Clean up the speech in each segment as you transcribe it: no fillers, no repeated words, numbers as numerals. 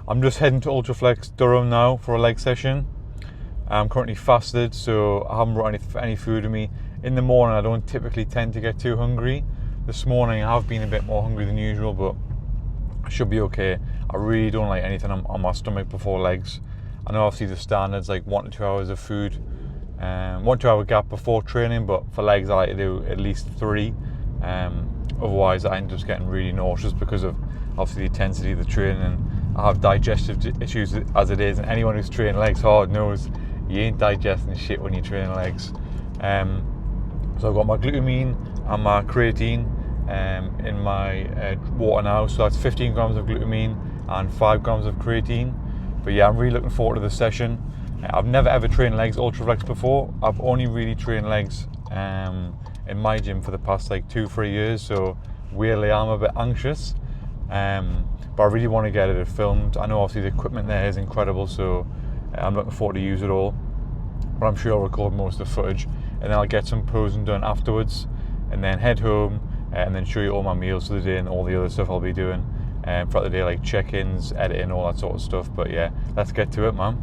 I'm just heading to Ultraflex Durham now for a leg session. I'm currently fasted, so I haven't brought any food with me. In the morning, I don't typically tend to get too hungry. This morning, I have been a bit more hungry than usual, but I should be okay. I really don't like anything on my stomach before legs. I know obviously the standard's like 1 to 2 hours of food, 1 to 2 hour gap before training, but for legs I like to do at least 3. Otherwise I end up getting really nauseous because of obviously the intensity of the training, and I have digestive issues as it is, and anyone who's training legs hard knows you ain't digesting shit when you're training legs. So I've got my glutamine and my creatine in my water now, so that's 15 grams of glutamine and 5 grams of creatine. But yeah, I'm really looking forward to the session. I've never ever trained legs Ultraflex before. I've only really trained legs in my gym for the past like 2-3 years, so weirdly I'm a bit anxious, but I really want to get it filmed. I know obviously the equipment there is incredible, so I'm looking forward to use it all, but I'm sure I'll record most of the footage, and then I'll get some posing done afterwards, and then head home and then show you all my meals for the day and all the other stuff I'll be doing throughout the day, like check-ins, editing, all that sort of stuff. But yeah, let's get to it, man.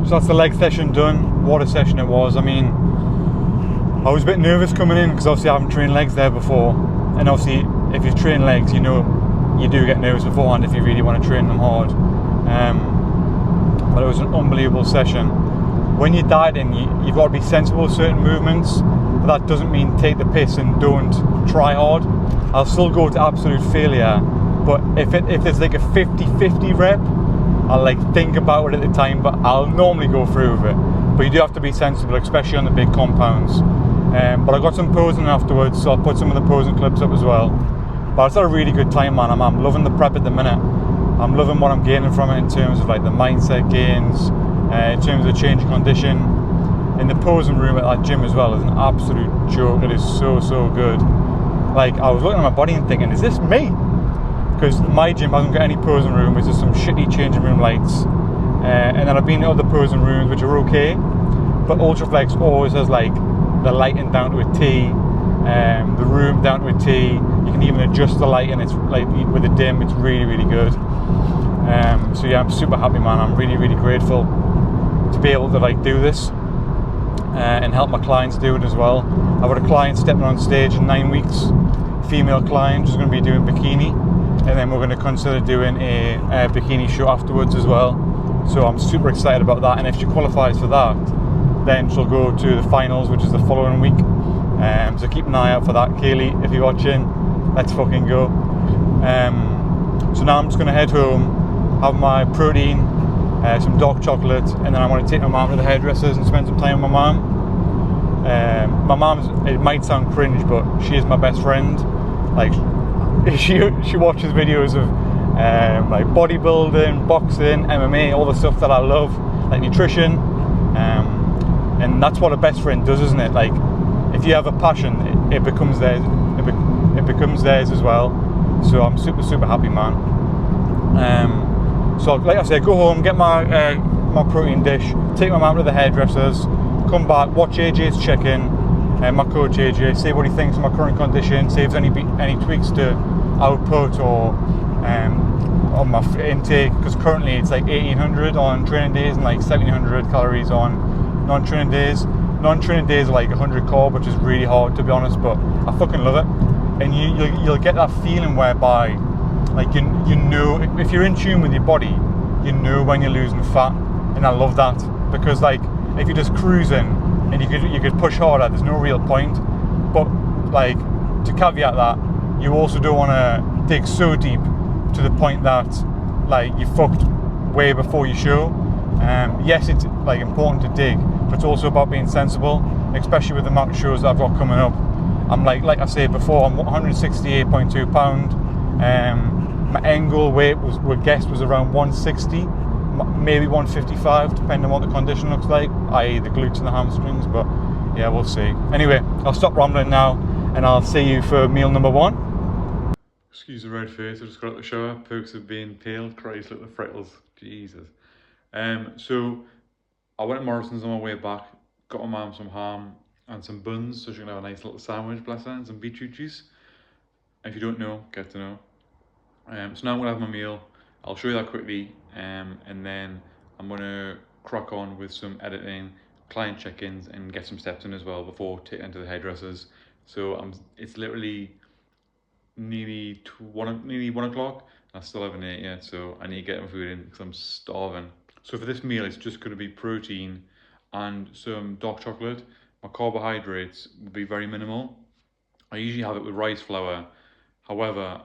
So that's the leg session done. What a session it was. I mean, I was a bit nervous coming in because obviously I haven't trained legs there before, and obviously if you train legs, you know you do get nervous beforehand if you really want to train them hard. But it was an unbelievable session. When you're dieting, you've got to be sensible with certain movements, but that doesn't mean take the piss and don't try hard. I'll still go to absolute failure, but if there's like a 50-50 rep, I'll like think about it at the time, but I'll normally go through with it. But you do have to be sensible, especially on the big compounds. But I got some posing afterwards, so I'll put some of the posing clips up as well. But it's had a really good time, man. I'm loving the prep at the minute. I'm loving what I'm gaining from it in terms of like the mindset gains, in terms of the change of condition. In the posing room at that gym as well is an absolute joke. It is so good. Like, I was looking at my body and thinking, is this me? Because my gym hasn't got any posing room, it's just some shitty changing room lights. And then I've been to other posing rooms which are okay, but Ultraflex always has like the lighting down to a T, the room down to a T. You can even adjust the lighting. It's like with a dim, it's really good. So yeah, I'm super happy, man. I'm really grateful to be able to like do this and help my clients do it as well. I've got a client stepping on stage in 9 weeks, female client who's going to be doing bikini, and then we're going to consider doing a bikini show afterwards as well. So I'm super excited about that, and if she qualifies for that, then she'll go to the finals, which is the following week. So keep an eye out for that, Kaylee, if you're watching. Let's fucking go. So now I'm just going to head home, have my protein, some dark chocolate, and then I want to take my mum to the hairdressers and spend some time with my mum. My mum's, it might sound cringe, but she is my best friend. Like, she watches videos of like bodybuilding, boxing, MMA, all the stuff that I love, like nutrition, and that's what a best friend does, isn't it? Like, if you have a passion, it becomes theirs. It becomes theirs as well. So I'm super happy, man. So like I said, go home, get my my protein dish, take my mum to the hairdressers, come back, watch AJ's check-in, my coach AJ, see what he thinks of my current condition, see if there's any tweaks to output or on my intake, because currently it's like 1800 on training days and like 1700 calories on non-training days. Non-training days are like 100 carb, which is really hard to be honest, but I fucking love it. And you'll get that feeling whereby, like, you know, if you're in tune with your body, you know when you're losing fat, and I love that, because like if you're just cruising and you could push harder, there's no real point. But like, to caveat that, you also don't want to dig so deep to the point that like you fucked way before you show. Yes, it's like important to dig, but it's also about being sensible, especially with the amount of shows that I've got coming up. I'm like I said before, I'm 168.2 pound. My end goal weight was around 160, maybe 155, depending on what the condition looks like, i.e. the glutes and the hamstrings, but yeah, we'll see. Anyway, I'll stop rambling now, and I'll see you for meal number 1. Excuse the red face, I just got out the shower, pokes have been peeled, Christ, look at the freckles, Jesus. So I went to Morrison's on my way back, got my mum some ham and some buns, so she can have a nice little sandwich, bless her, and some beetroot juice. And if you don't know, get to know. So now I'm gonna have my meal. I'll show you that quickly, and then I'm gonna crack on with some editing, client check-ins, and get some steps in as well before taking into the hairdressers. So it's literally nearly 1 o'clock. I still haven't ate yet, so I need to get my food in because I'm starving. So for this meal, it's just going to be protein and some dark chocolate. My carbohydrates will be very minimal. I usually have it with rice flour. However,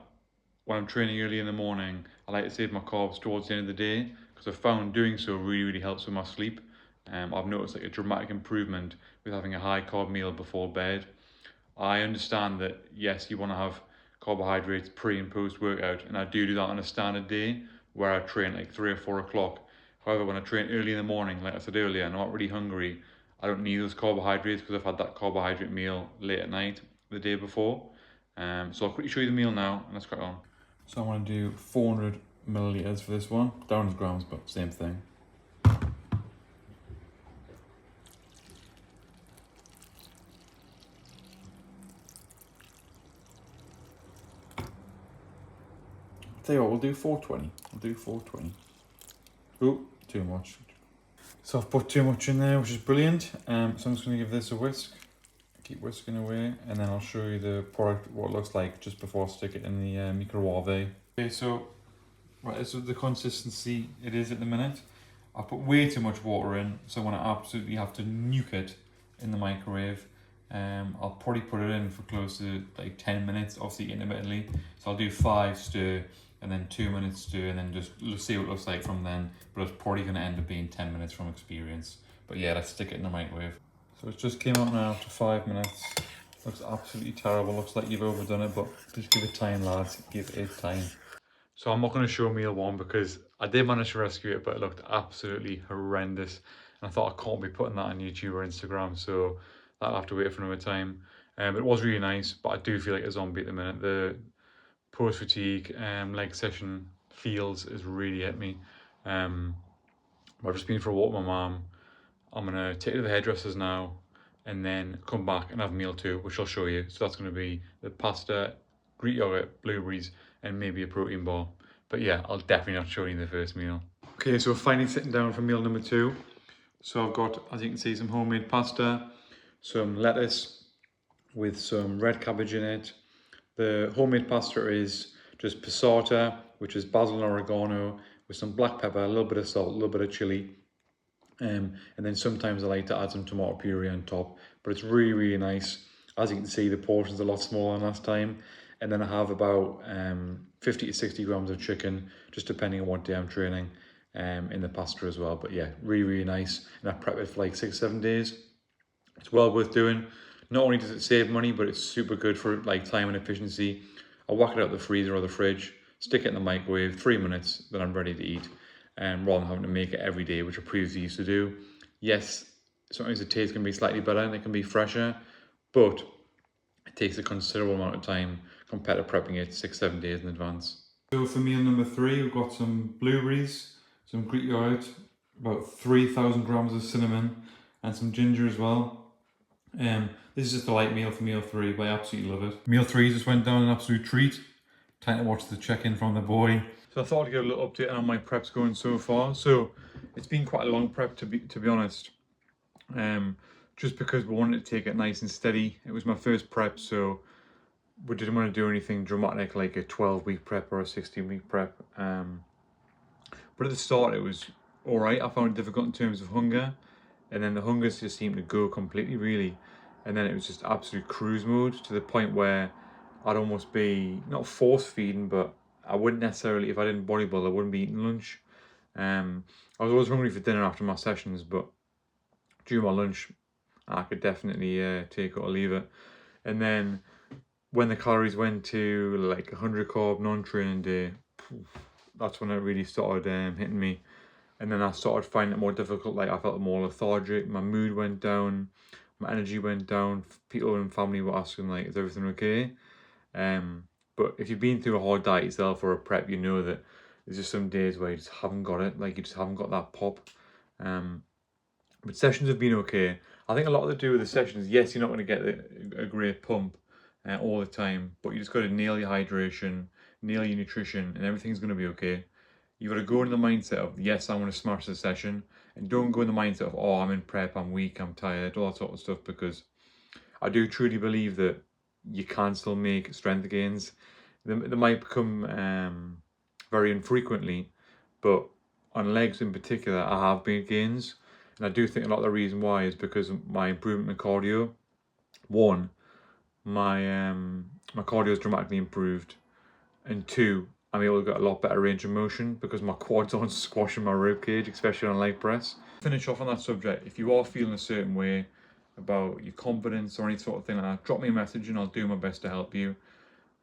when I'm training early in the morning, I like to save my carbs towards the end of the day, because I've found doing so really helps with my sleep. I've noticed like a dramatic improvement with having a high carb meal before bed. I understand that yes, you want to have carbohydrates pre and post workout, and I do that on a standard day where I train like 3 or 4 o'clock. However, when I train early in the morning, like I said earlier, I'm not really hungry. I don't need those carbohydrates because I've had that carbohydrate meal late at night the day before. So I'll quickly show you the meal now, and let's crack on. So I'm going to do 400 milliliters for this one, down as grams, but same thing. Tell you what, we'll do 420. We'll do 420. Ooh, too much. So I've put too much in there, which is brilliant. So I'm just going to give this a whisk. Keep whisking away, and then I'll show you the product, what it looks like, just before I stick it in the microwave. Okay, so right, this is the consistency it is at the minute. I put way too much water in, so when I absolutely have to nuke it in the microwave, I'll probably put it in for close to like 10 minutes, obviously intermittently. So I'll do 5 stir, and then 2 minutes stir, and then just see what it looks like from then. But it's probably going to end up being 10 minutes from experience. But yeah, let's stick it in the microwave. So it just came out now after 5 minutes. Looks absolutely terrible. Looks like you've overdone it, but just give it time, lads. Give it time. So I'm not going to show meal 1 because I did manage to rescue it, but it looked absolutely horrendous. And I thought I can't be putting that on YouTube or Instagram, so I'll have to wait for another time. It was really nice, but I do feel like a zombie at the minute. The post-fatigue leg session feels is really hit me. I've just been for a walk with my mum. I'm going to take it to the hairdressers now and then come back and have meal 2, which I'll show you. So that's going to be the pasta, Greek yogurt, blueberries, and maybe a protein bar. But yeah, I'll definitely not show you the first meal. Okay, so finally sitting down for meal number 2. So I've got, as you can see, some homemade pasta, some lettuce with some red cabbage in it. The homemade pasta is just passata, which is basil and oregano, with some black pepper, a little bit of salt, a little bit of chili. And then sometimes I like to add some tomato puree on top, but it's really, really nice. As you can see, the portion's a lot smaller than last time. And then I have about 50 to 60 grams of chicken, just depending on what day I'm training, in the pasta as well. But yeah, really, really nice. And I prep it for like 6-7 days. It's well worth doing. Not only does it save money, but it's super good for like time and efficiency. I whack it out the freezer or the fridge, stick it in the microwave, 3 minutes, then I'm ready to eat. Rather than having to make it every day, which I previously used to do. Yes, sometimes the taste can be slightly better and it can be fresher, but it takes a considerable amount of time compared to prepping it 6-7 days in advance. So for meal number 3, we've got some blueberries, some Greek yogurt, about 3,000 grams of cinnamon, and some ginger as well. This is just a light meal for meal 3, but I absolutely love it. Meal 3 just went down an absolute treat. Time to watch the check-in from the boy. So I thought I'd give a little update on my preps going so far. So it's been quite a long prep to be honest. Just because we wanted to take it nice and steady. It was my first prep, so we didn't want to do anything dramatic like a 12-week prep or a 16-week prep. But at the start it was alright. I found it difficult in terms of hunger. And then the hunger just seemed to go completely, really. And then it was just absolute cruise mode to the point where I'd almost be, not force feeding, but I wouldn't necessarily, if I didn't bodybuild, I wouldn't be eating lunch. I was always hungry for dinner after my sessions, but during my lunch, I could definitely take it or leave it. And then when the calories went to like 100 carb non-training day, that's when it really started hitting me. And then I started finding it more difficult. Like I felt more lethargic, my mood went down, my energy went down. People in family were asking like, is everything okay? But if you've been through a hard diet yourself or a prep, you know that there's just some days where you just haven't got it, like you just haven't got that pop. But sessions have been okay. I think a lot to do with the sessions, yes, you're not going to get a great pump all the time, but you just got to nail your hydration, nail your nutrition, and everything's going to be okay. You've got to go in the mindset of, yes, I want to smash the session, and don't go in the mindset of, oh, I'm in prep, I'm weak, I'm tired, all that sort of stuff, because I do truly believe that you can still make strength gains. They might become very infrequently, but on legs in particular, I have made gains. And I do think a lot of the reason why is because of my improvement in cardio. One, my cardio is dramatically improved. And 2, I'm able to get a lot better range of motion because my quads aren't squashing my rib cage, especially on leg press. Finish off on that subject. If you are feeling a certain way about your confidence or any sort of thing like that, drop me a message and I'll do my best to help you.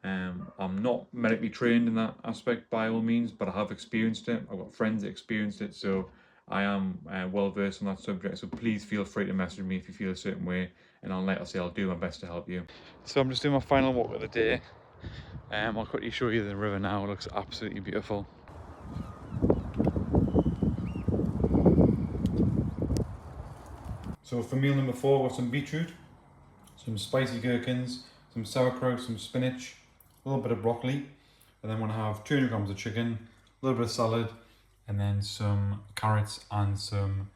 I'm not medically trained in that aspect by all means, but I have experienced it. I've got friends that experienced it, so I am well versed on that subject. So please feel free to message me if you feel a certain way, and I'll do my best to help you. So I'm just doing my final walk of the day. I'll quickly show you the river now. It looks absolutely beautiful. So for meal number 4, I've got some beetroot, some spicy gherkins, some sauerkraut, some spinach, a little bit of broccoli, and then I'm gonna have 200 grams of chicken, a little bit of salad, and then some carrots and some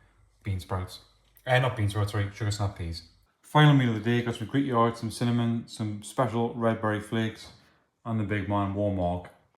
bean sprouts. Not bean sprouts, sorry, sugar snap peas. Final meal of the day, got some Greek yogurt, some cinnamon, some special red berry flakes, and the big man, warm milk.